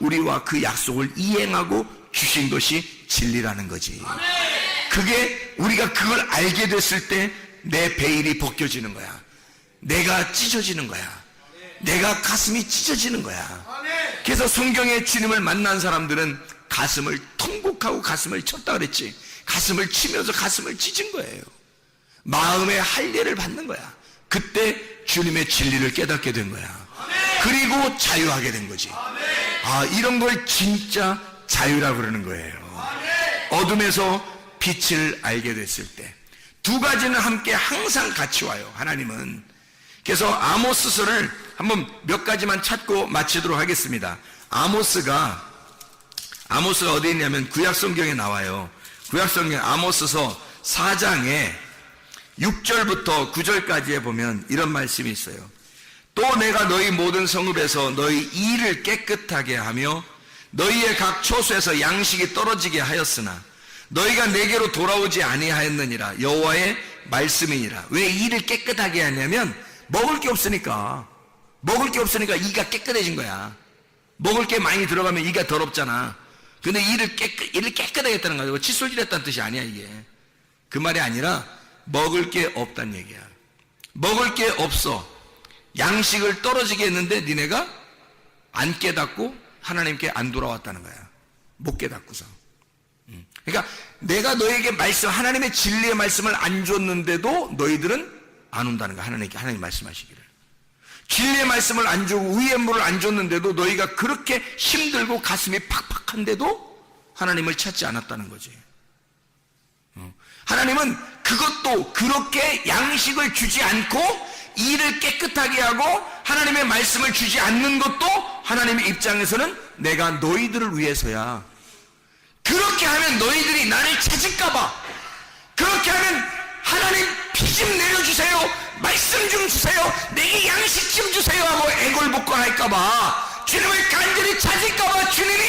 Speaker 1: 우리와 그 약속을 이행하고 주신 것이 진리라는 거지. 그게 우리가 그걸 알게 됐을 때 내 베일이 벗겨지는 거야. 내가 찢어지는 거야. 내가 가슴이 찢어지는 거야. 그래서 성경의 주님을 만난 사람들은 가슴을 통곡하고 가슴을 쳤다 그랬지. 가슴을 치면서 가슴을 찢은 거예요. 마음의 할례를 받는 거야. 그때 주님의 진리를 깨닫게 된 거야. 그리고 자유하게 된 거지. 이런 걸 진짜 자유라고 그러는 거예요. 어둠에서 빛을 알게 됐을 때 두 가지는 함께 항상 같이 와요. 하나님은. 그래서 아모스서를 한번 몇 가지만 찾고 마치도록 하겠습니다. 아모스가 어디 있냐면 구약성경에 나와요. 구약성경 아모스서 4장에 6절부터 9절까지에 보면 이런 말씀이 있어요. 또 내가 너희 모든 성읍에서 너희 이를 깨끗하게 하며 너희의 각 초소에서 양식이 떨어지게 하였으나 너희가 내게로 돌아오지 아니하였느니라. 여호와의 말씀이니라. 왜 이를 깨끗하게 하냐면 먹을 게 없으니까 이가 깨끗해진 거야. 먹을 게 많이 들어가면 이가 더럽잖아. 근데 이를 깨끗하게 했다는 거야. 칫솔질 했다는 뜻이 아니야. 이게 그 말이 아니라 먹을 게 없단 얘기야. 먹을 게 없어. 양식을 떨어지게 했는데 니네가 안 깨닫고 하나님께 안 돌아왔다는 거야. 못 깨닫고서. 그러니까 내가 너에게 하나님의 진리의 말씀을 안 줬는데도 너희들은 안 온다는 거야. 하나님 말씀하시기를. 진리의 말씀을 안 주고 의의 물을 안 줬는데도 너희가 그렇게 힘들고 가슴이 팍팍한데도 하나님을 찾지 않았다는 거지. 하나님은 그것도 그렇게 양식을 주지 않고 일을 깨끗하게 하고 하나님의 말씀을 주지 않는 것도 하나님의 입장에서는 내가 너희들을 위해서야. 그렇게 하면 너희들이 나를 찾을까봐, 그렇게 하면 하나님 피 좀 내려주세요, 말씀 좀 주세요, 내게 양식 좀 주세요 하고 애걸복걸할까봐, 주님을 간절히 찾을까봐 주님이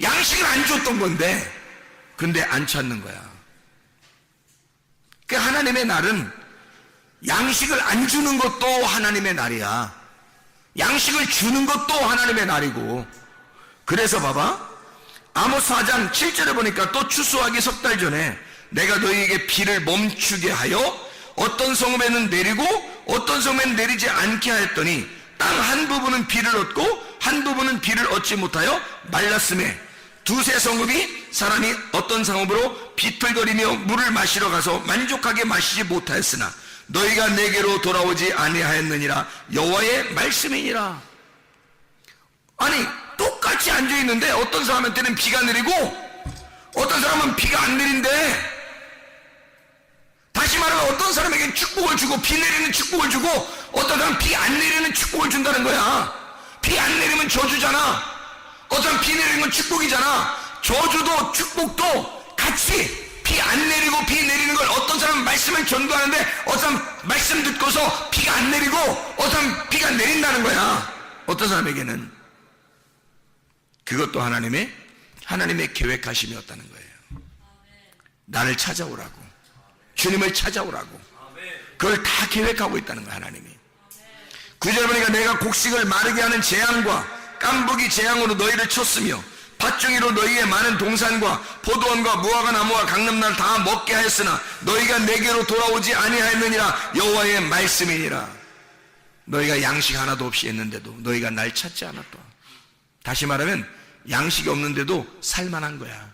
Speaker 1: 양식을 안 줬던 건데, 근데 안 찾는 거야. 그 하나님의 날은 양식을 안 주는 것도 하나님의 날이야. 양식을 주는 것도 하나님의 날이고. 그래서 봐봐, 아모스 4장 7절에 보니까 또 추수하기 석 달 전에 내가 너희에게 비를 멈추게 하여 어떤 성읍에는 내리고 어떤 성읍에는 내리지 않게 하였더니 땅 한 부분은 비를 얻고 한 부분은 비를 얻지 못하여 말랐음에 두세 성읍이 사람이 어떤 성읍으로 비틀거리며 물을 마시러 가서 만족하게 마시지 못하였으나 너희가 내게로 돌아오지 아니하였느니라. 여호와의 말씀이니라. 아니, 똑같이 앉아있는데 어떤 사람한테는 비가 내리고 어떤 사람은 비가 안 내린대. 다시 말하면 어떤 사람에게는 축복을 주고 비 내리는 축복을 주고 어떤 사람은 비 안 내리는 축복을 준다는 거야. 비 안 내리면 저주잖아. 어떤 사람은 비 내리는 건 축복이잖아. 저주도 축복도 같이 비 안 내리고 비 내리는 걸, 어떤 사람은 말씀을 전도하는데 어떤 사람은 말씀 듣고서 비가 안 내리고 어떤 사람은 비가 내린다는 거야. 어떤 사람에게는. 그것도 하나님의 계획하심이었다는 거예요. 나를 찾아오라고, 주님을 찾아오라고, 그걸 다 계획하고 있다는 거야, 하나님이. 9절 보니까 내가 곡식을 마르게 하는 재앙과 깐부기 재앙으로 너희를 쳤으며 팥종이로 너희의 많은 동산과 포도원과 무화과 나무와 강남날 다 먹게 하였으나 너희가 내게로 돌아오지 아니하였느니라. 여호와의 말씀이니라. 너희가 양식 하나도 없이 했는데도 너희가 날 찾지 않았다. 다시 말하면 양식이 없는데도 살만한 거야.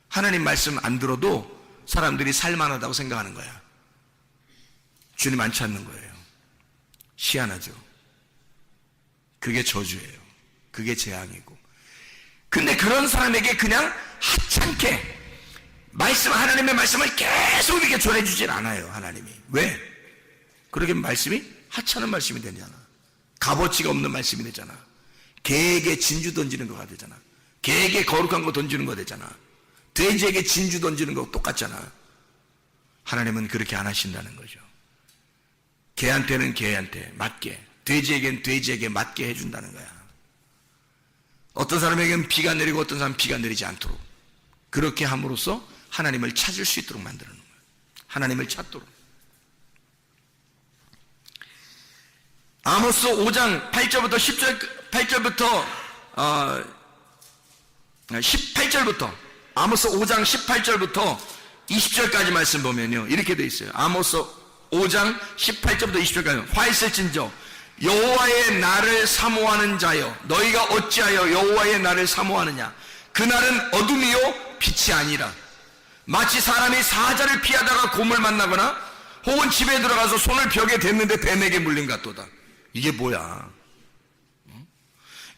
Speaker 1: 하나님 말씀 안 들어도 사람들이 살만하다고 생각하는 거야. 주님 안 찾는 거예요. 희한하죠. 그게 저주예요. 그게 재앙이고. 근데 그런 사람에게 그냥 하찮게 하나님의 말씀을 계속 이렇게 전해주질 않아요, 하나님이. 왜? 그러게 말씀이 하찮은 말씀이 되잖아. 값어치가 없는 말씀이 되잖아. 개에게 진주 던지는 거가 되잖아. 개에게 거룩한 거 던지는 거 되잖아. 돼지에게 진주 던지는 거 똑같잖아. 하나님은 그렇게 안 하신다는 거죠. 개한테는 개한테 맞게, 돼지에게는 돼지에게 맞게 해준다는 거야. 어떤 사람에게는 비가 내리고 어떤 사람은 비가 내리지 않도록, 그렇게 함으로써 하나님을 찾을 수 있도록 만드는 거예요. 하나님을 찾도록. 아모스 5장 8절부터 18절부터 아모스 5장 18절부터 20절까지 말씀 보면요, 이렇게 돼 있어요. 아모스 5장 18절부터 20절까지. 화 있을진저 여호와의 날을 사모하는 자여, 너희가 어찌하여 여호와의 날을 사모하느냐. 그 날은 어둠이요 빛이 아니라 마치 사람이 사자를 피하다가 곰을 만나거나 혹은 집에 들어가서 손을 벽에 댔는데 뱀에게 물린 같도다. 이게 뭐야?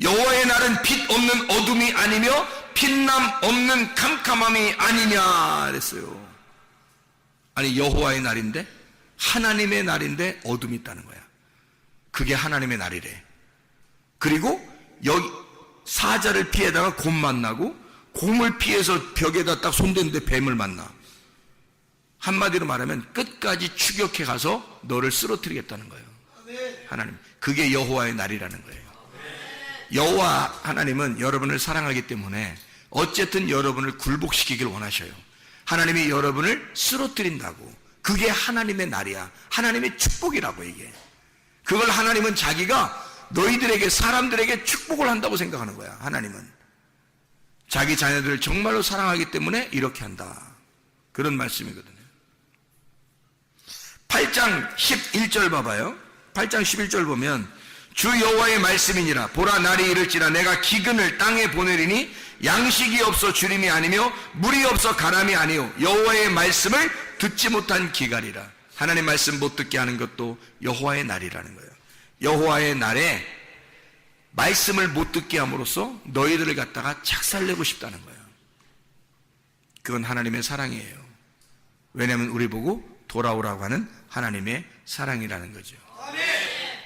Speaker 1: 여호와의 날은 빛 없는 어둠이 아니며 빛남 없는 캄캄함이 아니냐 그랬어요. 아니, 여호와의 날인데, 하나님의 날인데 어둠이 있다는 거야. 그게 하나님의 날이래. 그리고 여기 사자를 피해다가 곰 만나고 곰을 피해서 벽에다 딱 손댔는데 뱀을 만나. 한마디로 말하면 끝까지 추격해 가서 너를 쓰러뜨리겠다는 거예요. 하나님, 그게 여호와의 날이라는 거예요. 여호와 하나님은 여러분을 사랑하기 때문에 어쨌든 여러분을 굴복시키길 원하셔요. 하나님이 여러분을 쓰러뜨린다고. 그게 하나님의 날이야. 하나님의 축복이라고. 이게 그걸 하나님은 자기가 너희들에게, 사람들에게 축복을 한다고 생각하는 거야. 하나님은 자기 자녀들을 정말로 사랑하기 때문에 이렇게 한다, 그런 말씀이거든요. 8장 11절 봐봐요. 8장 11절 보면 주 여호와의 말씀이니라. 보라, 날이 이를지라 내가 기근을 땅에 보내리니 양식이 없어 주림이 아니며 물이 없어 가람이 아니요 여호와의 말씀을 듣지 못한 기갈이라. 하나님 말씀 못 듣게 하는 것도 여호와의 날이라는 거예요. 여호와의 날에 말씀을 못 듣게 함으로써 너희들을 갖다가 착살내고 싶다는 거예요. 그건 하나님의 사랑이에요. 왜냐하면 우리 보고 돌아오라고 하는 하나님의 사랑이라는 거죠.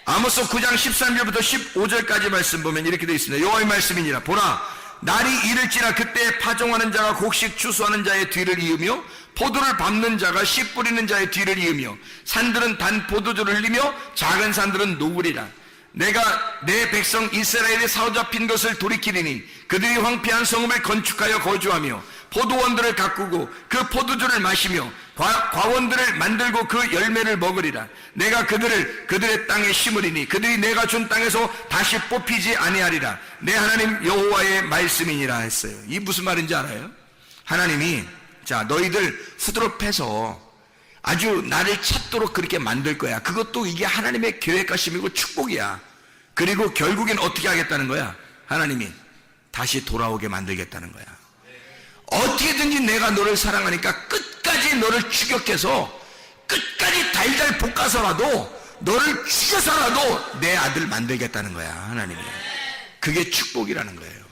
Speaker 1: 아모스 9장 13절부터 15절까지 말씀 보면 이렇게 되어 있습니다. 여호와의 말씀이니라. 보라, 날이 이를지라 그때 파종하는 자가 곡식 추수하는 자의 뒤를 이으며 포도를 밟는 자가 씨 뿌리는 자의 뒤를 이으며 산들은 단 포도주를 흘리며 작은 산들은 녹으리라. 내가 내 백성 이스라엘이 사로잡힌 것을 돌이키리니 그들이 황폐한 성읍을 건축하여 거주하며 포도원들을 가꾸고 그 포도주를 마시며 과원들을 만들고 그 열매를 먹으리라. 내가 그들을 그들의 땅에 심으리니 그들이 내가 준 땅에서 다시 뽑히지 아니하리라. 내 하나님 여호와의 말씀이니라 했어요. 이 무슨 말인지 알아요? 하나님이 자 너희들 후드럽해서 아주 나를 찾도록 그렇게 만들 거야. 그것도 이게 하나님의 계획하심이고 축복이야. 그리고 결국엔 어떻게 하겠다는 거야? 하나님이 다시 돌아오게 만들겠다는 거야. 어떻게든지 내가 너를 사랑하니까 끝까지 너를 추격해서 끝까지 달달 볶아서라도 너를 죽여서라도 내 아들 만들겠다는 거야. 하나님이. 그게 축복이라는 거예요.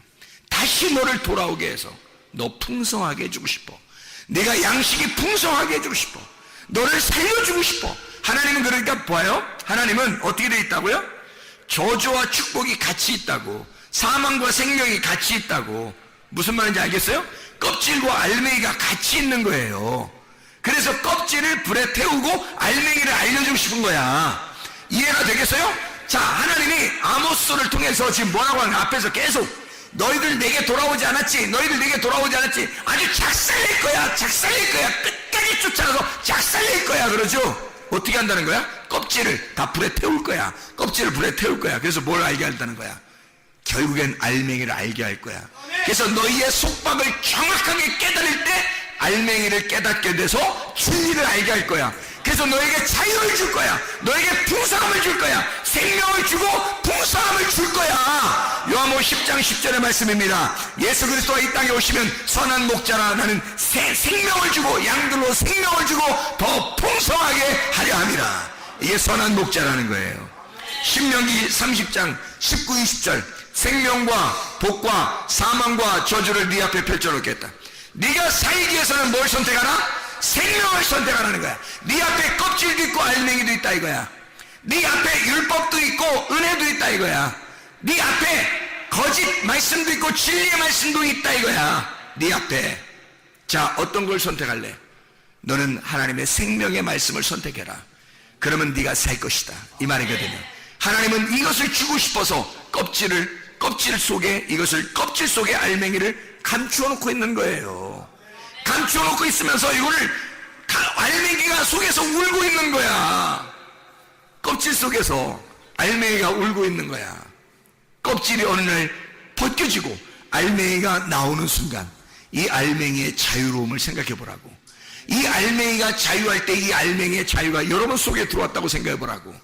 Speaker 1: 다시 너를 돌아오게 해서 너 풍성하게 해주고 싶어. 내가 양식이 풍성하게 해주고 싶어. 너를 살려주고 싶어. 하나님은 그러니까 봐요. 하나님은 어떻게 되어 있다고요? 저주와 축복이 같이 있다고. 사망과 생명이 같이 있다고. 무슨 말인지 알겠어요? 껍질과 알맹이가 같이 있는 거예요. 그래서 껍질을 불에 태우고 알맹이를 알려주고 싶은 거야. 이해가 되겠어요? 자, 하나님이 아모스를 통해서 지금 뭐라고 하는 앞에서 계속 너희들 내게 돌아오지 않았지? 너희들 내게 돌아오지 않았지? 아주 작살낼 거야. 작살낼 거야. 끝까지 쫓아가서 작살낼 거야. 그러죠? 어떻게 한다는 거야? 껍질을 다 불에 태울 거야. 껍질을 불에 태울 거야. 그래서 뭘 알게 한다는 거야? 결국엔 알맹이를 알게 할 거야. 그래서 너희의 속박을 정확하게 깨달을 때 알맹이를 깨닫게 돼서 진리를 알게 할 거야. 그래서 너에게 자유를 줄 거야. 너에게 풍성함을 줄 거야. 생명을 주고 풍성함을 줄 거야. 요한복음 10장 10절의 말씀입니다. 예수 그리스도가 이 땅에 오시면 선한 목자라 나는 생명을 주고 양들로 생명을 주고 더 풍성하게 하려 함이라. 이게 선한 목자라는 거예요. 신명기 30장 19, 20절 생명과 복과 사망과 저주를 네 앞에 펼쳐놓겠다. 네가 살기 위해서는 뭘 선택하라? 생명을 선택하라는 거야. 네 앞에 껍질도 있고 알맹이도 있다 이거야. 네 앞에 율법도 있고 은혜도 있다 이거야. 네 앞에 거짓 말씀도 있고 진리의 말씀도 있다 이거야. 네 앞에. 자, 어떤 걸 선택할래? 너는 하나님의 생명의 말씀을 선택해라. 그러면 네가 살 것이다 이 말이거든요. 하나님은 이것을 주고 싶어서 껍질 속에 이것을 껍질 속에 알맹이를 감추어 놓고 있는 거예요. 감추어 놓고 있으면서 이거를 알맹이가 속에서 울고 있는 거야. 껍질 속에서 알맹이가 울고 있는 거야. 껍질이 어느 날 벗겨지고 알맹이가 나오는 순간 이 알맹이의 자유로움을 생각해 보라고. 이 알맹이가 자유할 때 이 알맹이의 자유가 여러분 속에 들어왔다고 생각해 보라고.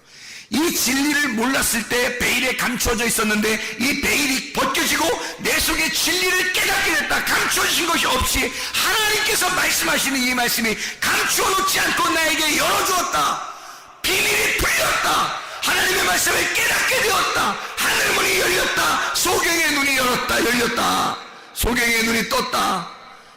Speaker 1: 이 진리를 몰랐을 때 베일에 감춰져 있었는데 이 베일이 벗겨지고 내 속에 진리를 깨닫게 됐다. 감춰진 것이 없이 하나님께서 말씀하시는 이 말씀이 감추어 놓지 않고 나에게 열어주었다. 비밀이 풀렸다. 하나님의 말씀을 깨닫게 되었다. 하늘문이 열렸다. 소경의 눈이 열었다. 열렸다. 소경의 눈이 떴다.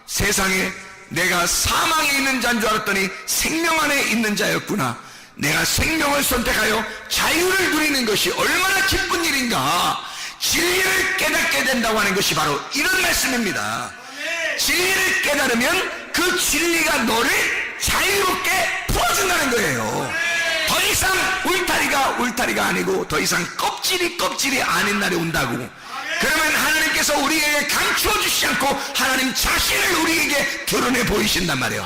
Speaker 1: 세상에 내가 사망에 있는 자인 줄 알았더니 생명 안에 있는 자였구나. 내가 생명을 선택하여 자유를 누리는 것이 얼마나 기쁜 일인가. 진리를 깨닫게 된다고 하는 것이 바로 이런 말씀입니다. 진리를 깨달으면 그 진리가 너를 자유롭게 풀어준다는 거예요. 더 이상 울타리가 아니고 더 이상 껍질이 아닌 날이 온다고. 그러면 하나님께서 우리에게 감추어 주시지 않고 하나님 자신을 우리에게 드러내 보이신단 말이에요.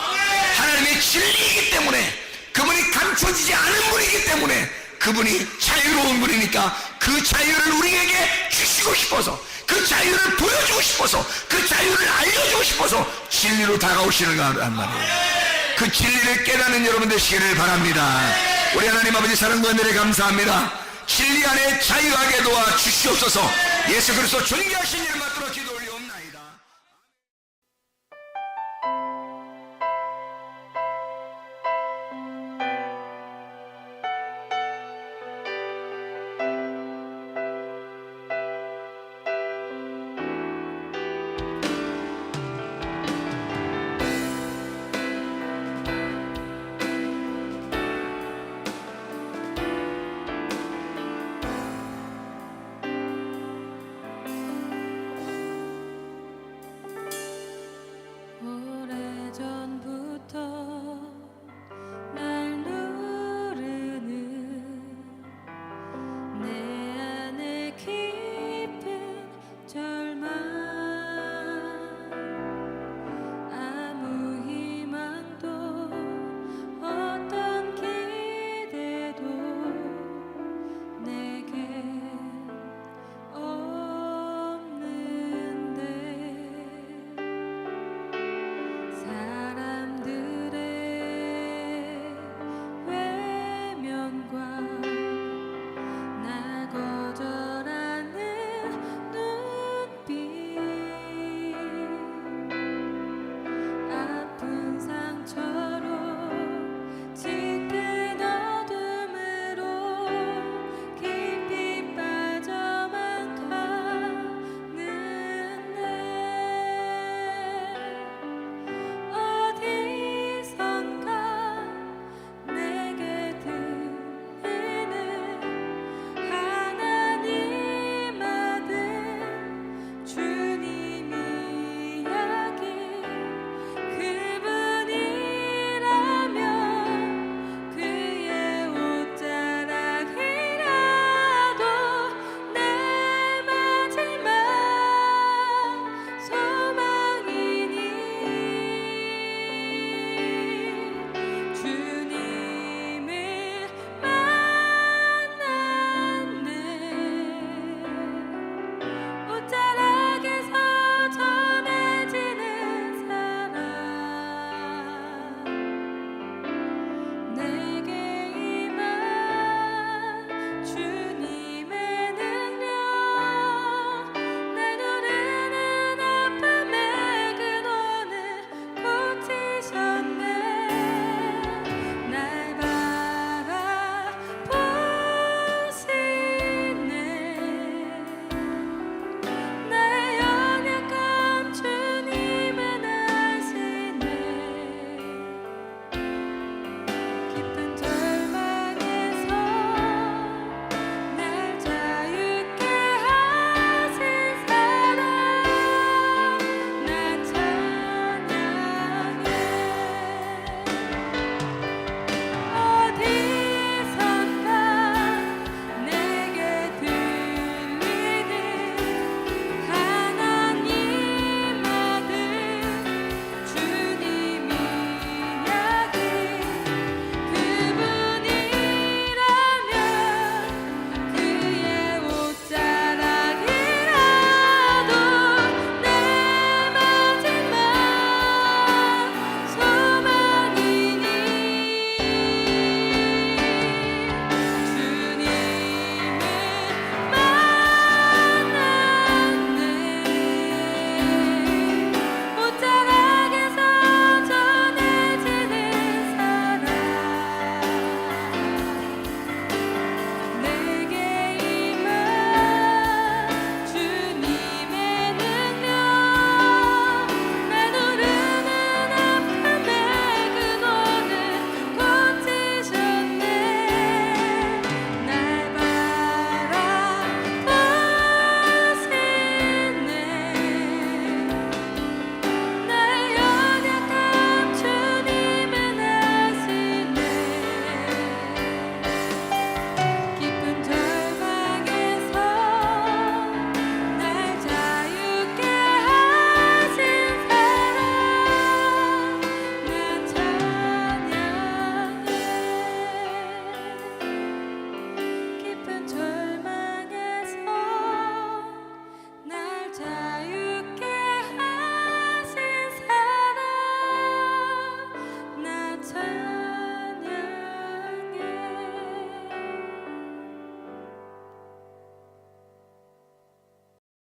Speaker 1: 하나님의 진리이기 때문에, 그분이 감춰지지 않은 분이기 때문에, 그분이 자유로운 분이니까 그 자유를 우리에게 주시고 싶어서, 그 자유를 보여주고 싶어서, 그 자유를 알려주고 싶어서 진리로 다가오시는 거란 말이에요. 그 진리를 깨닫는 여러분 되시기를 바랍니다. 우리 하나님 아버지 사랑과 은혜를 감사합니다. 진리 안에 자유하게 도와 주시옵소서. 예수 그리스도 존귀하신 이름 받들어